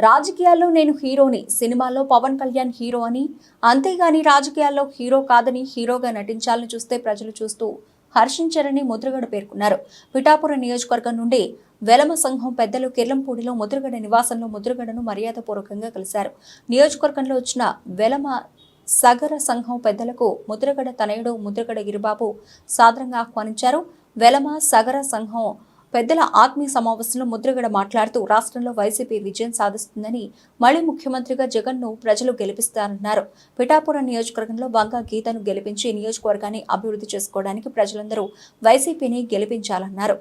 రాజకీయాల్లో నేను హీరోని, సినిమాల్లో పవన్ కళ్యాణ్ హీరో అని, అంతేగాని రాజకీయాల్లో హీరో కాదని హీరోగా నటించాలని చూస్తే ప్రజలు చూస్తూ హర్షించారని ముద్రగడ పేర్కొన్నారు. పిఠాపురం నియోజకవర్గం నుండి వెలమ సంఘం పెద్దలు కిర్లంపూడిలో ముద్రగడ నివాసంలో ముద్రగడను మర్యాదపూర్వకంగా కలిశారు. నియోజకవర్గంలో వచ్చిన వెలమ సగర సంఘం పెద్దలకు ముద్రగడ తనయుడు ముద్రగడ గిరిబాబు సాదరంగా ఆహ్వానించారు. వెలమ సగర సంఘం పెద్దల ఆత్మీయ సమావేశంలో ముద్రగడ మాట్లాడుతూ రాష్ట్రంలో వైసీపీ విజయం సాధిస్తుందని, మళ్లీ ముఖ్యమంత్రిగా జగన్ను ప్రజలు గెలిపిస్తారన్నారు. పిఠాపురం నియోజకవర్గంలో వంగ గీతను గెలిపించి నియోజకవర్గాన్ని అభివృద్ధి చేసుకోవడానికి ప్రజలందరూ వైసీపీని గెలిపించాలన్నారు.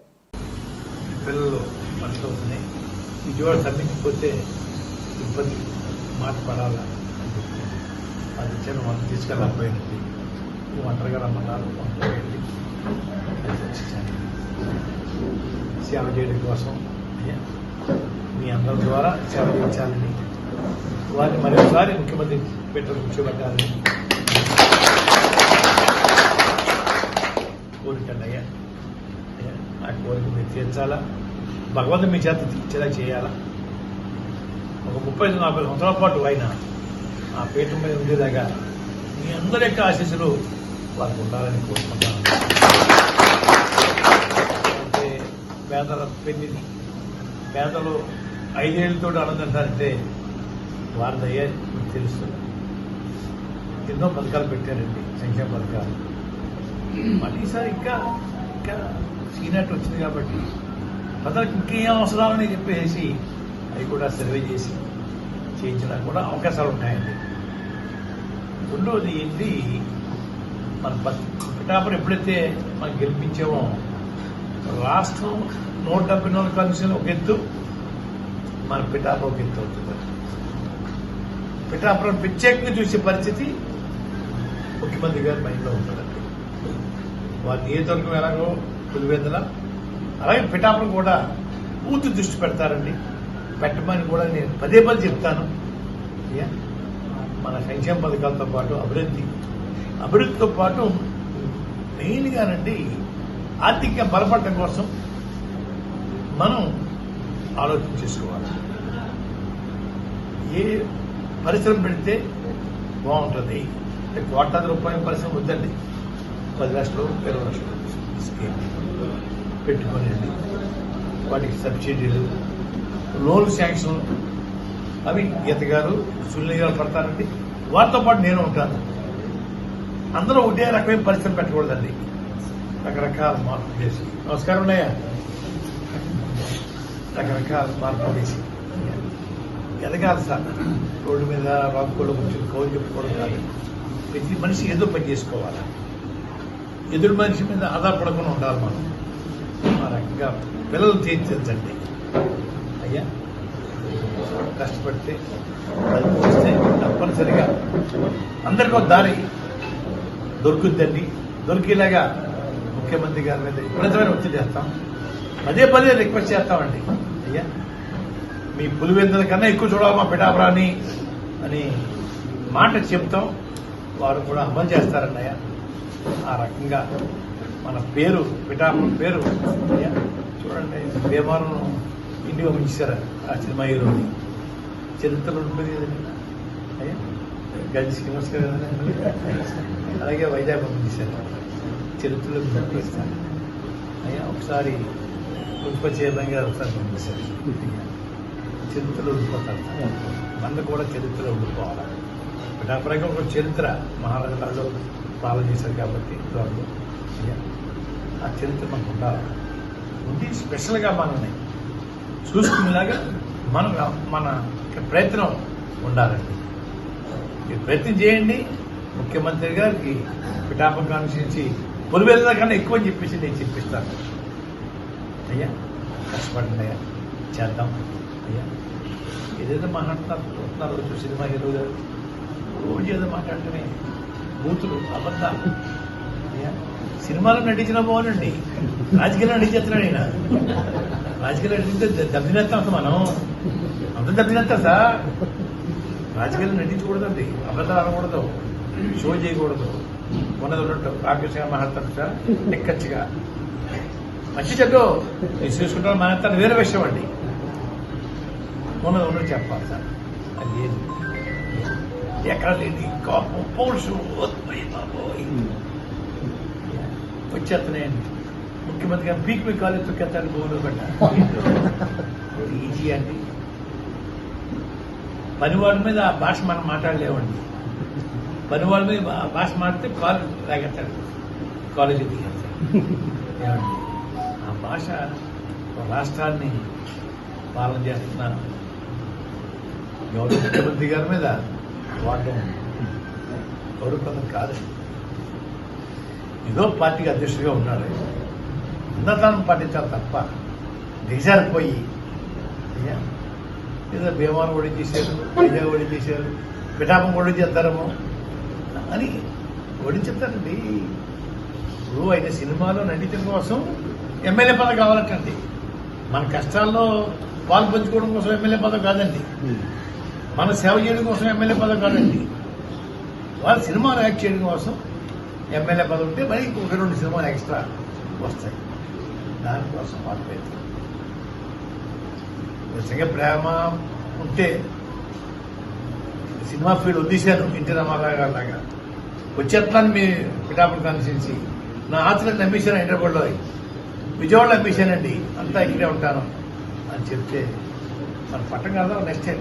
సేవ చేయడం కోసం మీ అందరి ద్వారా సేవ చేయించాలని, వారిని మరొకసారి ముఖ్యమంత్రి పెట్టలు కూర్చోబెట్టాలని కోరికండి అయ్యా. ఆ కోరిక మీరు తీర్చాలా, భగవంతుడు మీ చేత తీర్చేలా చేయాలా. ఒక 35-40 సంవత్సరాల పాటు ఆయన ఆ పీఠం మీద ఉండేలాగా మీ అందరి యొక్క ఆశీస్సులు వారికి ఉండాలని కోరుకుంటాను. పేదల పెళ్లిని పేదలు 5 ఏళ్లతో ఆనందంటారంటే వారి దయ్యా మీకు తెలుస్తుంది. ఎన్నో పథకాలు పెట్టారండి, సంక్షేమ పథకాలు. మళ్ళీ ఈసారి ఇంకా సీనియర్ వచ్చింది కాబట్టి ప్రజలకు ఇంకేం అవసరాలని చెప్పేసి అవి కూడా సర్వే చేసి చేయించడానికి కూడా అవకాశాలు ఉంటాయండి. రెండోది ఏంటి, మన పిఠాపురం ఎప్పుడైతే మనం గెలిపించామో రాష్ట్రం 174 కమిషన్ ఒక ఎత్తు, మన పిఠాపురం ఒక ఎత్తు అవుతుంది. పిఠాపురం ప్రత్యేకంగా చూసే పరిస్థితి ముఖ్యమంత్రి గారి మైండ్లో ఉంటుందండి. వారి నియోజకవర్గం ఎలాగో పులివెందుల, అలాగే పిఠాపురం కూడా పూర్తి దృష్టి పెడతారండి. పెట్టమని కూడా నేను పదే చెప్తాను. మన సంక్షేమ పథకాలతో పాటు అభివృద్ధితో పాటు మెయిన్గానండి ఆర్థికంగా బలపడటం కోసం మనం ఆలోచన చేసుకోవాలి. ఏ పరిశ్రమ పెడితే బాగుంటుంది. కోట్లాది రూపాయల పరిశ్రమ వద్దండి, 10 లక్షలు 20 లక్షలు స్కీమ్ పెట్టుకోనండి. వాటికి సబ్సిడీలు, లోన్ శాంక్షన్ అవి గీత గారు సునీల్ గారు పడతారండి. వారితో పాటు నేను ఉంటాను. అందరూ ఒకటే రకమైన పరిశ్రమ పెట్టకూడదండి, రకరకాల మార్పులు చేసి. నమస్కారం ఉన్నాయా? రకరకాల మార్పులు చేసి ఎదగాలి సార్. రోడ్డు మీద రాసుకోవడం కొంచెం కౌలు చెప్పుకోవడం కాదు. ప్రతి మనిషి ఏదో పని చేసుకోవాలి. ఎదురు మనిషి మీద ఆధారపడకుండా ఉండాలి మనం. ఆ రకంగా పిల్లలు తీర్చించండి అయ్యా. కష్టపడితే చదివిస్తే తప్పనిసరిగా అందరికీ ఒక దారి దొరుకుద్దండి. దొరికేలాగా ముఖ్యమంత్రి గారి మీద విపరీతమైన ఒత్తిడి చేస్తాం. పదే రిక్వెస్ట్ చేస్తామండి. అయ్యా, మీ పులివెందుల కన్నా ఎక్కువ చూడాలి మా పిఠాపురాన్ని అని మాట చెప్తాం. వారు కూడా అమలు చేస్తారండి అయ్యా. ఆ రకంగా మన పేరు పిఠాపురం పేరు అయ్యా చూడండి. భీమవరం ఇండియా పంపించారు ఆ సినిమా హీరోని. చరిత్రలో ఉంటుంది కదండి అయ్యా. గంజి శ్రీనివాస్ గారు కదండి. అలాగే వైజాగ్ పంపించారు, చరిత్రలో పంపిస్తాను అయ్యా. ఒకసారి మున్సిపల్ చైర్మన్ గారు ఒకసారి పంపిస్తారు. చరిత్రలో ఉండిపోతారు. మన కూడా చరిత్రలో ఉండిపోవాలి. పిఠాపురంగా ఒక చరిత్ర మహారాజాలో పాలన చేశారు కాబట్టి వాళ్ళు ఆ చరిత్ర మనకు ఉండాలి. ఉండి స్పెషల్గా మనల్ని చూసుకునేలాగా మన ప్రయత్నం ఉండాలండి. మీరు ప్రయత్నం చేయండి. ముఖ్యమంత్రి గారికి పిఠాపురం కాన్స్టిట్యూన్సీ పులివెందుల కన్నా ఎక్కువ అని చెప్పేసి నేను చెప్పిస్తాను అయ్యా. కష్టపడండి అయ్యా, చేద్దాం అయ్యా. ఏదైతే మాట్లాడుతున్నారు రోజు సినిమా హీరో గారు రోజు ఏదో మాట్లాడుతూనే బూతులు అబద్ధాలు అయ్యా. సినిమాలో నటించిన బాగుండండి, రాజకీయాల్లో నటించేస్తున్నాడు ఆయన. రాజకీయాలు నటించే దెబ్బతినేస్తాం మనం, అంత దెబ్బతినేస్తాం సార్. రాజకీయాలు నటించకూడదండి, అబద్ధాలు అనకూడదు, షో చేయకూడదు. ఉన్నది ఉన్నట్టు ఆకర్షంగా మాట్లాడతాడు సార్. నిక్కచ్చిగా మంచి చెడ్డు తీసుకుంటాను మానేస్తాను వేరే విషయం అండి. ఉన్న చెప్పాలి సార్ అది ఏది ఎక్కడ లేని కోపం పౌరుషం వచ్చేస్తున్నాయండి. ముఖ్యమంత్రి గారు పీక్ మీ కాలేజ్ తొక్కేస్తాడు భూమిలో పెట్ట ఈజీ అండి. పనివాడి మీద ఆ భాష మనం మాట్లాడలేమండి. పనివాడి మీద ఆ భాష మాట్లాడితే కాలేజ్ లాగేస్తాడు, కాలేజీ దిగేస్తాడు. ఏమండి ఆ భాష రాష్ట్రాన్ని పాలన చేస్తున్న గౌరవ ముఖ్యమంత్రి గారి మీద వాడడం గౌరవప్రదం కాదండి. ఏదో పార్టీకి అధ్యక్షుడిగా ఉన్నాడు, ఉన్నతాన్ని పాటించాలి తప్ప దిగజారిపోయి ఏదో భీమాను కూడా చేశారు, వైజాగ్ కూడా చేశారు, పిఠాపం కూడా చేస్తారేమో అని ఓడించేస్తారండి. ఇప్పుడు ఆయన సినిమాలో నటించడం కోసం ఎమ్మెల్యే పదవి కావాలంటండి. మన కష్టాల్లో పాలు పంచుకోవడం కోసం ఎమ్మెల్యే పదవి కాదండి, మన సేవ చేయడం కోసం ఎమ్మెల్యే పదవి కాదండి. వాళ్ళు సినిమాలు యాక్ట్ చేయడం కోసం ఎమ్మెల్యే పదవి ఉంటే మరి ఇంకొక 2 సినిమాలు ఎక్స్ట్రా వస్తాయి. దానికోసం వాళ్ళు పెడతారు. నిజంగా ప్రేమ ఉంటే సినిమా ఫీల్డ్ వదిలేశాను ఎన్టీ రామారావు గారు లాగా వచ్చేట్లాన్ని మీ పిఠాపురం కాన్స్టిట్యున్సీ నా ఆస్తులను నమ్మేశాను. హైదరాబాద్లో విజయవాడలో అమ్మేశానండి, అంతా ఇక్కడే ఉంటాను అని చెప్తే మన పట్టం కాదా నెక్స్ట్ టైం